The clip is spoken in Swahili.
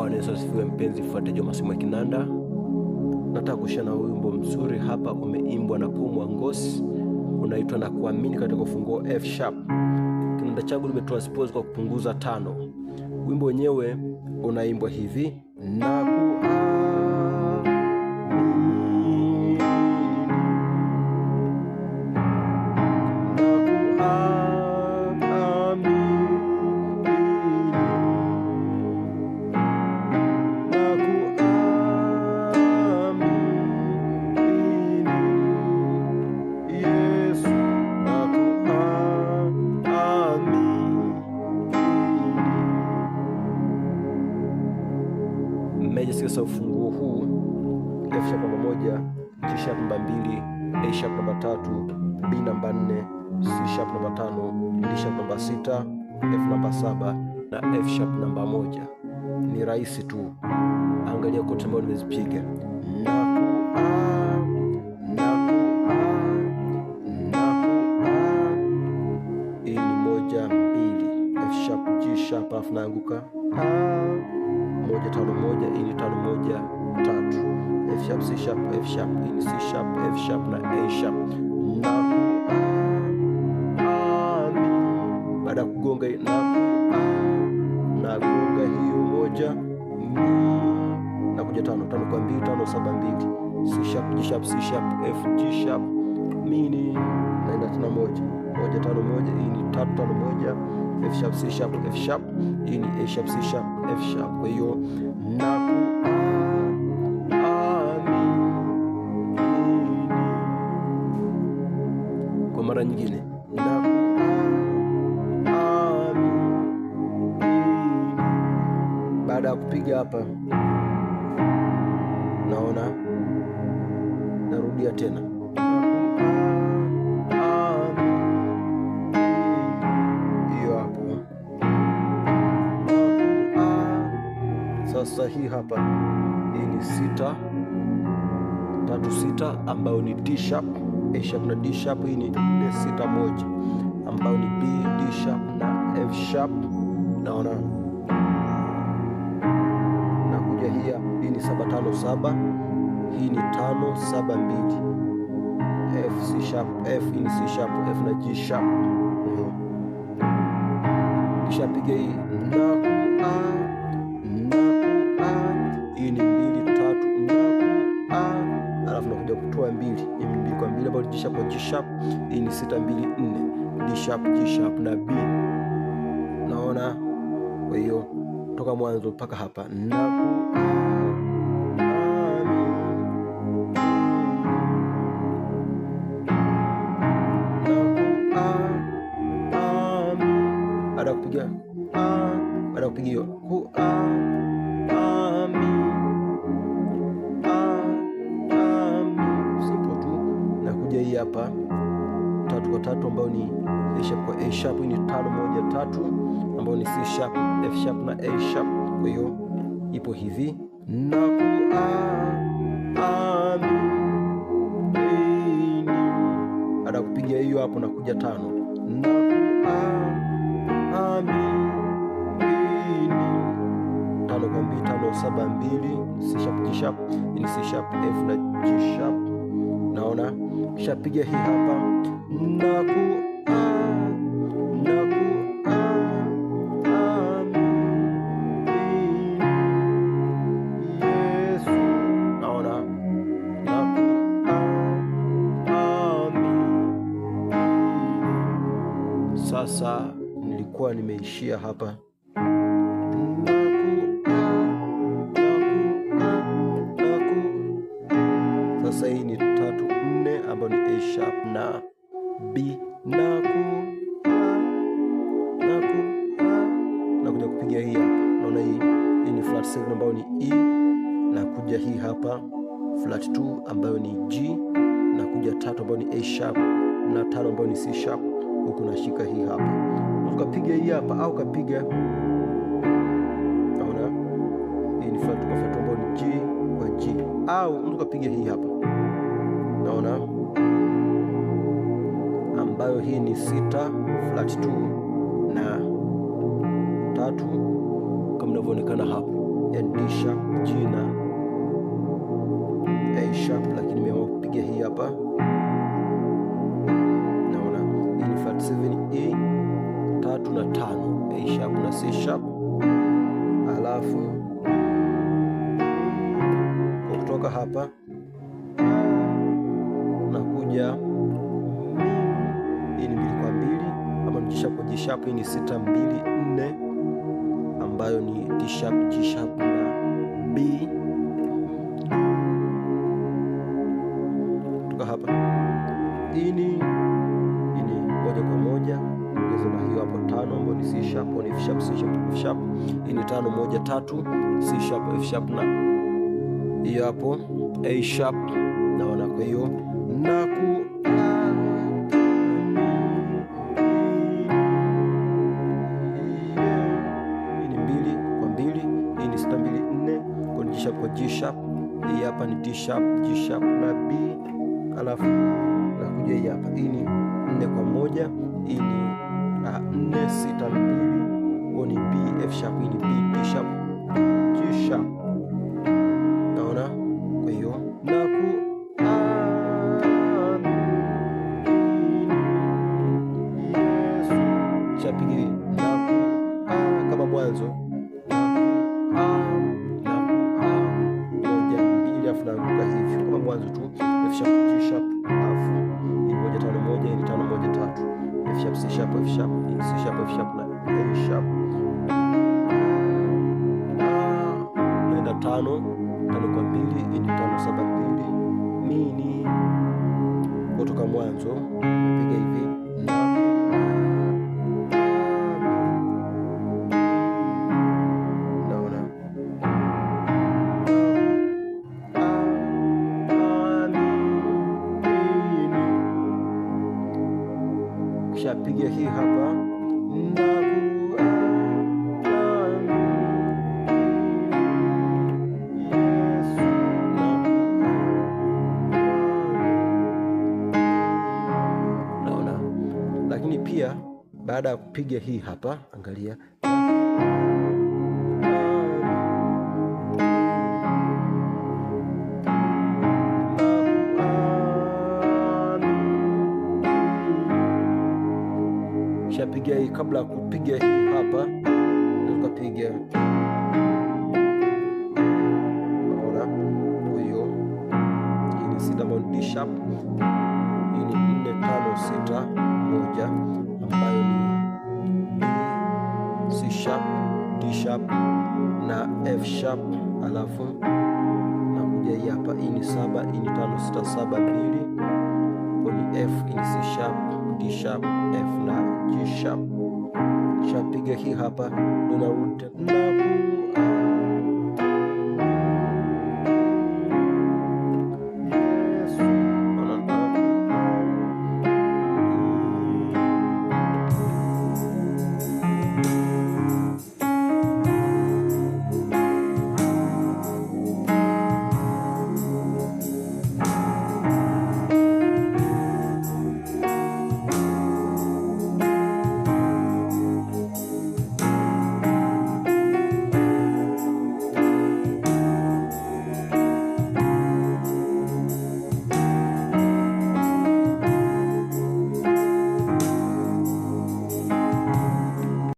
Bwana Yesu asifiwe. Mpenzi mfuataji wa masomo ya kinanda, nataka kushare na wimbo mzuri hapa, umeimbwa na Paul Mwangosi, unaitwa na kuamini katika ufunguo F sharp. Kinanda changu nimetranspose kwa kupunguza tano. Wimbo wenyewe unaimbwa hivi: na meja sikasa ufunguo huu F sharp namba 1, G sharp namba 2, A sharp namba 3, B namba 4, C sharp namba 5, D sharp namba 6, F namba 7 na F sharp namba 1. Ni rahisi tu, angalia kote ambayo nimezipiga. Hii ni 1 2, F sharp G sharp, alafu naanguka 1 5 1. Hii ni 5 1 3, F sharp C sharp F sharp. Hii ni C sharp F sharp na A sharp. Baada ya kugonga nagonga hiyo 1 na kuja 5 5 kwa 2 5 7 2, C sharp G sharp C sharp F G sharp mini, naenda tena 1 1 5 1. Hii ni 3 5 1, F sharp C sharp F sharp. Hii ni A sharp C sharp F sharp. Kwa hiyo kwa mara nyingine baada ya kupiga hapa, naona narudia tena hiyo hapo. Sasa hii hapa, hii ni 6 3 6 ambayo ni D sharp A sharp na D sharp. Hii ni 4 6 1 ambayo ni B D sharp na F sharp. Naona nakuja hii ni 7 5 7. Hii ni 5 7 2, F C sharp F. Hii ni C sharp F na G sharp. Kisha piga hii hii ni 2 3 alafu nakuja kutoa 2 kwa 2 ambayo G sharp kwa G sharp. Hii ni 6 2 4, D sharp G sharp na B. Naona, kwa hiyo toka mwanzo mpaka hapa baada kupiga hiyo simple tu. Nakuja hii hapa 3 kwa 3 ambayo ni A sharp kwa A sharp. Hii ni 5 1 3 ambayo ni C sharp F sharp na A sharp. Kwa hiyo ipo hivi baada kupiga hiyo hapo, nakuja 5 5 kwa 2 5 7 2, C sharp G sharp. Hii ni C sharp F na G sharp. Naona, kisha piga hii hapa naona sasa nilikuwa nimeishia hapa. Sasa hii ni 3 4 ambayo ni A sharp na B. Nakuja kupiga hii hapa. Naona hii ni flat 7 ambayo ni E. Nakuja hii hapa flat 2 ambayo ni G. Nakuja 3 ambayo ni A sharp na 5 ambayo ni C sharp. Huku nashika hii hapa, ukapiga hii hapa au kapiga. Naona hii ni flat kwa flat ambayo ni G kwa G, au mtu kapiga hii hapa. Naona ambayo hii ni 6 flat 2 na 3 kama inavyoonekana hapo. ya D sharp, G na A sharp, lakini nimeamua kupiga hii hapa. Naona hii ni flat 7 E 3 na 5, A sharp na C sharp, alafu kutoka hapa nakuja hii ni 2 kwa 2 ama G sharp kwa G sharp. Hii ni 6 2 4 ambayo ni D sharp, G sharp na B. Kutoka hapa hii ni moja kwa moja ongeza na hiyo hapo 5 ambayo ni C sharp, ni F sharp, C sharp, F sharp. Hii ni 5 1 3 C sharp, F sharp na hiyo hapo A sharp. Naona kwa hiyo kwa G sharp. Hii hapa ni D sharp, G sharp na B, alafu nakuja hii hapa. Hii ni 4 kwa 1, hii ni 4 6 2, kwa ni B F sharp, hii ni B D sharp, G sharp. Naona kwa hiyo shapiga kama mwanzo naanguka hivyo kama mwanzo tu, F sharp G sharp, alafu ni 1 5 1, ni 5 1 3, F sharp C sharp, F sharp, C sharp, F sharp na A sharp. Naenda 5 5 kwa 2, ni 5 7 2 mini. Kutoka mwanzo napiga hivi piga hii hapa naona. Lakini pia baada ya kupiga hii hapa, angalia shapiga hii. Kabla ya kupiga hii hapa tukapiga, naona huyo. Hii ni C double D sharp, hii ni 4 5 6 1 ambayo ni C sharp, D sharp na F sharp, alafu nakuja hii hapa. Hii ni 7, hii ni 5 6 7 2, kwa ni F, hii ni C sharp, D sharp, F na G sharp. Shapiga hii hapa, tunarudi